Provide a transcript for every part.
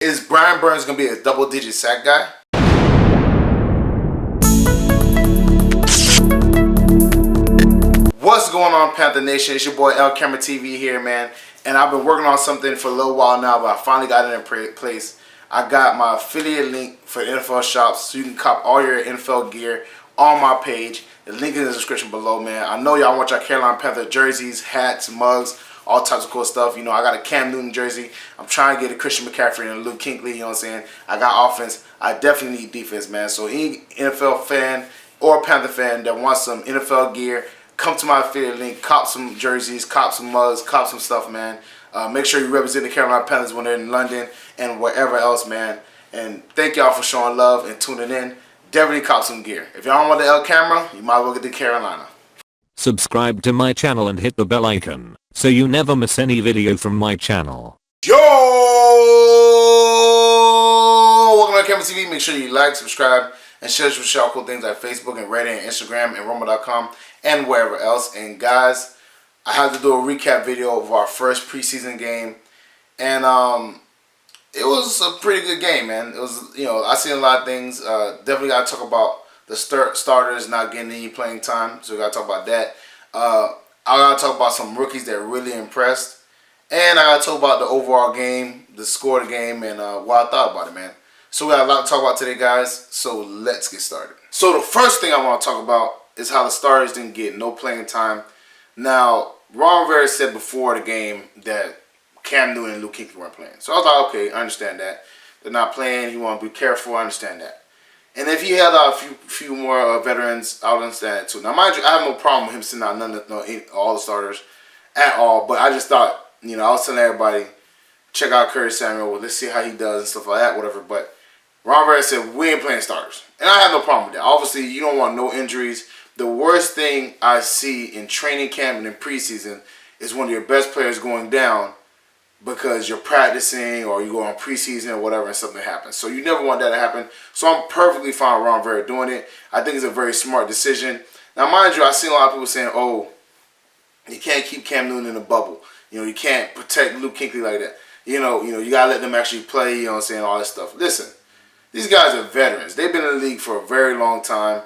Is Brian Burns going to be a double-digit sack guy? What's going on, Panther Nation? It's your boy LCameraTV here, man. And I've been working on something for a little while now, but I finally got it in place. I got my affiliate link for NFL shops, so you can cop all your NFL gear on my page. The link is in the description below, man. I know y'all want your Carolina Panther jerseys, hats, mugs, all types of cool stuff. You know, I got a Cam Newton jersey. I'm trying to get a Christian McCaffrey and a Luke Kuechly, you know what I'm saying? I got offense. I definitely need defense, man. So any NFL fan or Panther fan that wants some NFL gear, come to my affiliate link, cop some jerseys, cop some mugs, cop some stuff, man. Make sure you represent the Carolina Panthers when they're in London and wherever else, man. And thank y'all for showing love and tuning in. Definitely cop some gear. If y'all don't want the L camera, you might as well get the Carolina. Subscribe to my channel and hit the bell icon so you never miss any video from my channel. Yo! Welcome to LCameraTV. Make sure you like, subscribe, and share with y'all cool things like Facebook and Reddit and Instagram and Rumble.com and wherever else. And guys, I have to do a recap video of our first preseason game. And it was a pretty good game, man. It was, you know, I seen a lot of things. Definitely got to talk about the starters not getting any playing time. So we got to talk about that. I got to talk about some rookies that really impressed. And I got to talk about the overall game, the score of the game, and what I thought about it, man. So we got a lot to talk about today, guys. So let's get started. So the first thing I want to talk about is how the starters didn't get no playing time. Now, Ron Rivera said before the game that Cam Newton and Luke Kuechly weren't playing. So I was like, okay, I understand that. They're not playing. You want to be careful. I understand that. And if he had a few more veterans, I would understand it too. Now, mind you, I have no problem with him sending out all the starters at all. But I just thought, you know, I was telling everybody, check out Curtis Samuel. Well, let's see how he does and stuff like that, whatever. But Ron Rivera said, we ain't playing starters. And I have no problem with that. Obviously, you don't want no injuries. The worst thing I see in training camp and in preseason is one of your best players going down because you're practicing or you go on preseason or whatever and something happens. So you never want that to happen. So I'm perfectly fine with Ron Rivera doing it. I think it's a very smart decision. Now, mind you, I've seen a lot of people saying, oh, you can't keep Cam Newton in a bubble. You know, you can't protect Luke Kuechly like that. You know, you got to let them actually play, you know what I'm saying, all this stuff. Listen, these guys are veterans. They've been in the league for a very long time.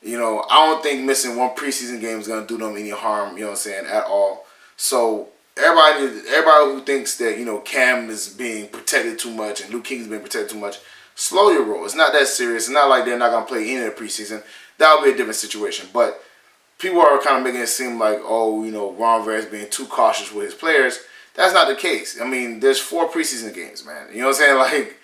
You know, I don't think missing one preseason game is going to do them any harm, you know what I'm saying, at all. So everybody who thinks that, you know, Cam is being protected too much and Luke Kuechly is being protected too much, slow your roll. It's not that serious. It's not like they're not going to play any of the preseason. That would be a different situation. But people are kind of making it seem like, oh, you know, Ron Rivera is being too cautious with his players. That's not the case. I mean, there's 4 preseason games, man. You know what I'm saying? Like,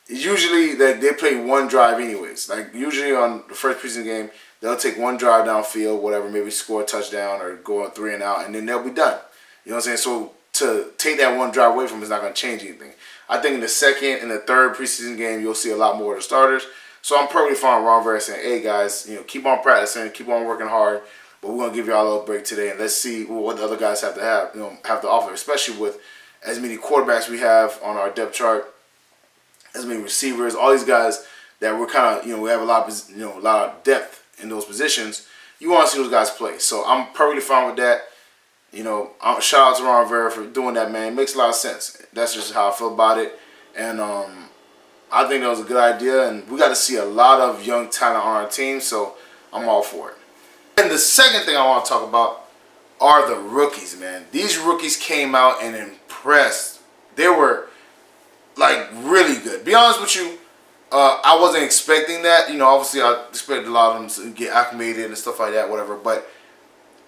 usually they play one drive anyways. Like, usually on the first preseason game, they'll take one drive downfield, whatever, maybe score a touchdown or go on 3 and out, and then they'll be done. You know what I'm saying? So to take that one drive away from them is not going to change anything. I think in the second and the third preseason game, you'll see a lot more of the starters. So I'm perfectly fine with Ron Rivera saying, hey, guys, you know, keep on practicing, keep on working hard, but we're going to give y'all a little break today, and let's see what the other guys have to offer, especially with as many quarterbacks we have on our depth chart, as many receivers, all these guys that we're kind of, you know, we have a lot of depth in those positions. You want to see those guys play. So I'm perfectly fine with that. You know, shout out to Ron Rivera for doing that, man. It makes a lot of sense. That's just how I feel about it. And I think that was a good idea. And we got to see a lot of young talent on our team, so I'm all for it. And the second thing I want to talk about are the rookies, man. These rookies came out and impressed. They were, like, really good. Be honest with you, I wasn't expecting that. You know, obviously I expected a lot of them to get acclimated and stuff like that, whatever. But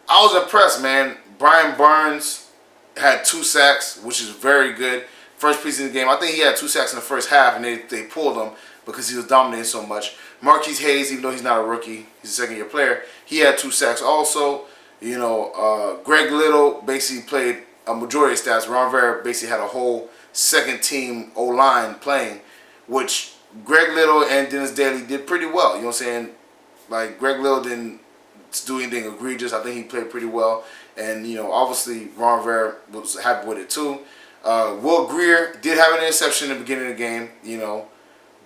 I was impressed, man. Brian Burns had 2 sacks, which is very good. First preseason game, I think he had 2 sacks in the first half, and they pulled him because he was dominating so much. Marquise Hayes, even though he's not a rookie, he's a second-year player, he had 2 sacks also. You know, Greg Little basically played a majority of stats. Ron Rivera basically had a whole second-team O-line playing, which Greg Little and Dennis Daly did pretty well. You know what I'm saying? Like, Greg Little didn't do anything egregious. I think he played pretty well. And, you know, obviously Ron Rivera was happy with it too. Will Greer did have an interception in the beginning of the game, you know.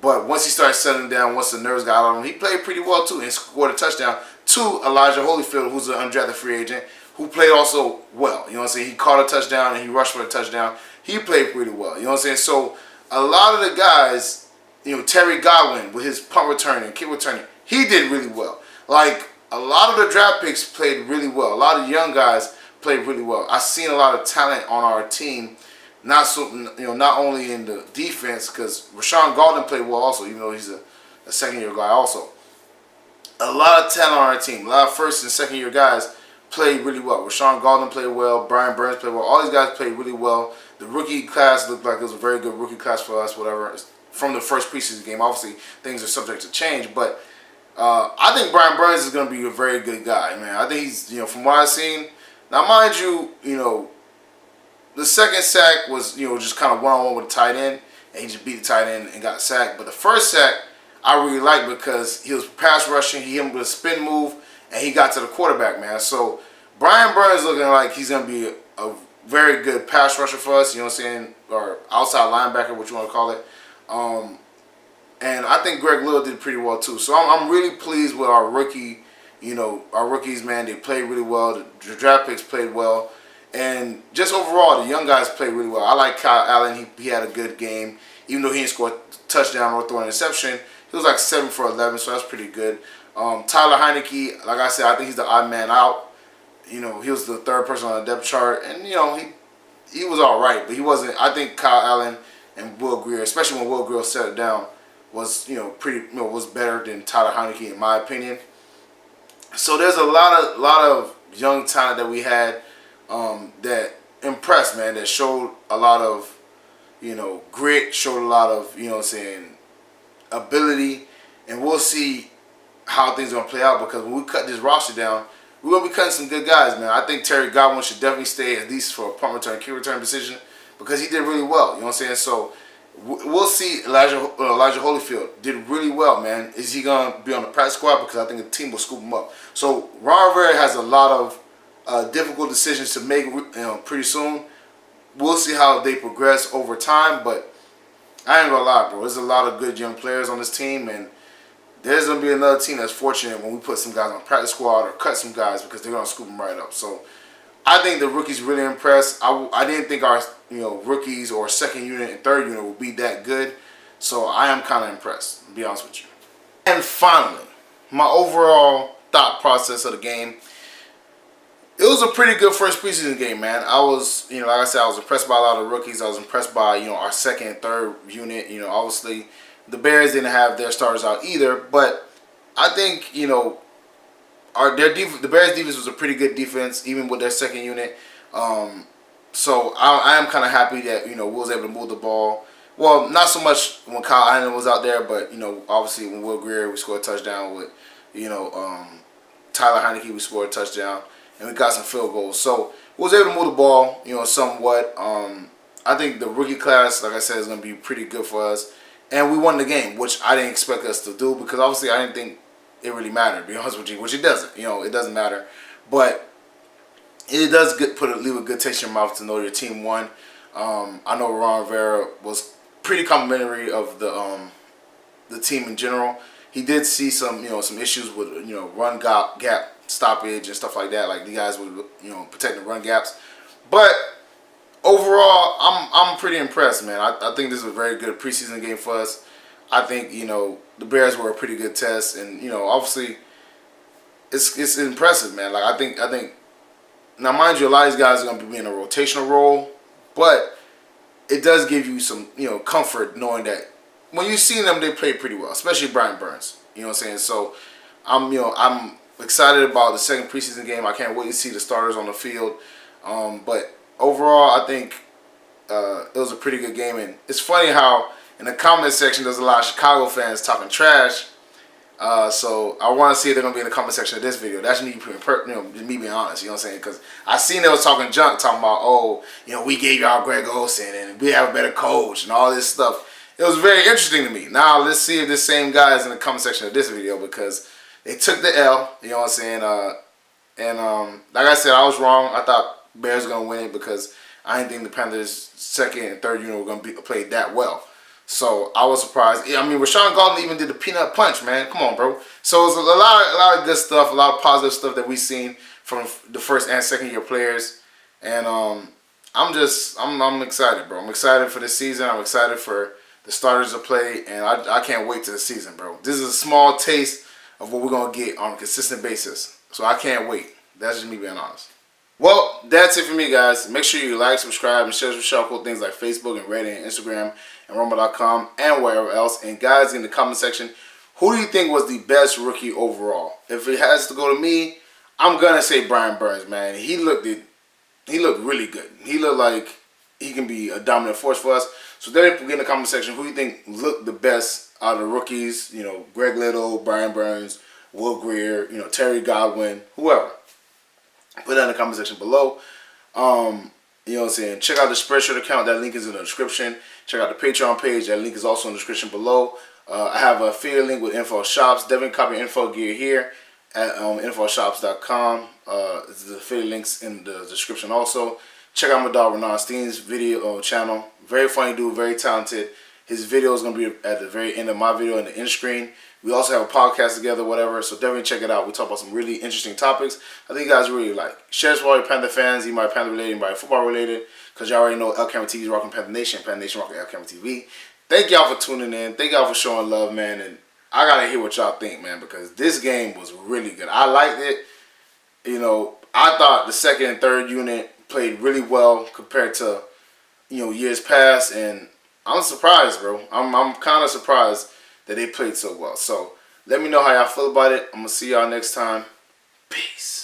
But once he started settling down, once the nerves got on him, he played pretty well too and scored a touchdown to Elijah Holyfield, who's an undrafted free agent, who played also well. You know what I'm saying? He caught a touchdown and he rushed for a touchdown. He played pretty well. You know what I'm saying? So a lot of the guys, Terry Godwin with his punt returning, kick returning, he did really well. Like, a lot of the draft picks played really well. A lot of young guys played really well. I've seen a lot of talent on our team. Not only in the defense, because Rashawn Golden played well also, even though he's a second-year guy also. A lot of talent on our team. A lot of first and second-year guys played really well. Rashawn Golden played well. Brian Burns played well. All these guys played really well. The rookie class looked like it was a very good rookie class for us, whatever. From the first preseason game, obviously, things are subject to change, but I think Brian Burns is going to be a very good guy, man. I think he's, from what I've seen. Now, mind you, the second sack was, just kind of one-on-one with the tight end, and he just beat the tight end and got sacked. But the first sack, I really liked because he was pass rushing, he hit him with a spin move, and he got to the quarterback, man. So, Brian Burns looking like he's going to be a very good pass rusher for us, or outside linebacker, what you want to call it. And I think Greg Little did pretty well too. So I'm really pleased with our rookie, our rookies, man. They played really well. The draft picks played well. And just overall, the young guys played really well. I like Kyle Allen. He had a good game. Even though he didn't score a touchdown or throw an interception, he was like 7 for 11, so that's pretty good. Tyler Heineke, like I said, I think he's the odd man out. He was the third person on the depth chart. And, he was all right, but he wasn't. I think Kyle Allen and Will Grier, especially when Will Grier set it down, was was better than Tyler Heineke in my opinion. So there's a lot of young talent that we had that impressed, man. That showed a lot of grit, showed a lot of ability, and we'll see how things are gonna play out because when we cut this roster down, we're gonna be cutting some good guys, man. I think Terry Godwin should definitely stay at least for a punt return, kick return decision because he did really well. You know what I'm saying? So. We'll see. Elijah Holyfield did really well, man. Is he going to be on the practice squad? Because I think the team will scoop him up. So, Ron Rivera has a lot of difficult decisions to make pretty soon. We'll see how they progress over time, but I ain't going to lie, bro. There's a lot of good young players on this team, and there's going to be another team that's fortunate when we put some guys on the practice squad or cut some guys because they're going to scoop them right up. So, I think the rookies really impressed. I didn't think our rookies or second unit and third unit would be that good. So I am kind of impressed, to be honest with you. And finally, my overall thought process of the game. It was a pretty good first preseason game, man. I was, like I said, I was impressed by a lot of rookies. I was impressed by, our second and third unit. Obviously the Bears didn't have their starters out either. But I think, the Bears defense was a pretty good defense, even with their second unit. So I am kind of happy that we was able to move the ball. Well, not so much when Kyle Allen was out there, but obviously when Will Grier we scored a touchdown with Tyler Heineke we scored a touchdown and we got some field goals. So we was able to move the ball somewhat. I think the rookie class, like I said, is going to be pretty good for us, and we won the game, which I didn't expect us to do because obviously I didn't think it really mattered, to be honest with you, which it doesn't. It doesn't matter. But it does leave a good taste in your mouth to know your team won. I know Ron Rivera was pretty complimentary of the team in general. He did see some issues with run gap stoppage and stuff like that. Like the guys would protecting run gaps. But overall, I'm pretty impressed, man. I think this is a very good preseason game for us. I think the Bears were a pretty good test, and obviously it's impressive, man. Like I think now, mind you, a lot of these guys are going to be in a rotational role, but it does give you some comfort knowing that when you see them, they play pretty well, especially Brian Burns. You know what I'm saying? So I'm excited about the second preseason game. I can't wait to see the starters on the field. But overall, I think it was a pretty good game, and it's funny how in the comment section, there's a lot of Chicago fans talking trash. So I want to see if they're going to be in the comment section of this video. That's me being honest, you know what I'm saying? Because I seen they was talking junk, talking about, oh, we gave y'all Greg Olsen and we have a better coach and all this stuff. It was very interesting to me. Now let's see if this same guy is in the comment section of this video because they took the L, you know what I'm saying? Like I said, I was wrong. I thought Bears were going to win it because I didn't think the Panthers' second and third unit were going to play that well. So I was surprised. I mean, Rashawn Golden even did the peanut punch, man. Come on, bro. So it's a lot of good stuff, a lot of positive stuff that we've seen from the first and second year players, and I'm excited, bro. I'm excited for this season. I'm excited for the starters to play, and I can't wait to the season, bro. This is a small taste of what we're going to get on a consistent basis. So I can't wait. That's just me being honest. Well, that's it for me, guys. Make sure you like, subscribe, and share some cool things like Facebook and Reddit and Instagram and Rumble.com and wherever else. And guys, in the comment section, who do you think was the best rookie overall? If it has to go to me, I'm going to say Brian Burns, man. He looked really good. He looked like he can be a dominant force for us. So definitely get in the comment section who you think looked the best out of the rookies. You know, Greg Little, Brian Burns, Will Greer, you know, Terry Godwin, whoever. Put that in the comment section below. You know what I'm saying? Check out the Spreadshirt account. That link is in the description. Check out the Patreon page. That link is also in the description below. I have a affiliate link with Info Shops. Definitely copy info gear here at infoshops.com. The affiliate links in the description also. Check out my dog Renan Steen's video channel. Very funny dude, very talented. His video is going to be at the very end of my video in the end screen. We also have a podcast together, whatever, so definitely check it out. We talk about some really interesting topics I think you guys really like. Share this with all your Panther fans. You might Panther related, you might football related, because you already know LCameraTV is rocking Panther Nation rocking LCameraTV. Thank y'all for tuning in. Thank y'all for showing love, man. And I got to hear what y'all think, man, because this game was really good. I liked it. You know, I thought the second and third unit played really well compared to, you know, years past, and I'm surprised, bro. I'm kind of surprised that they played so well. So let me know how y'all feel about it. I'm going to see y'all next time. Peace.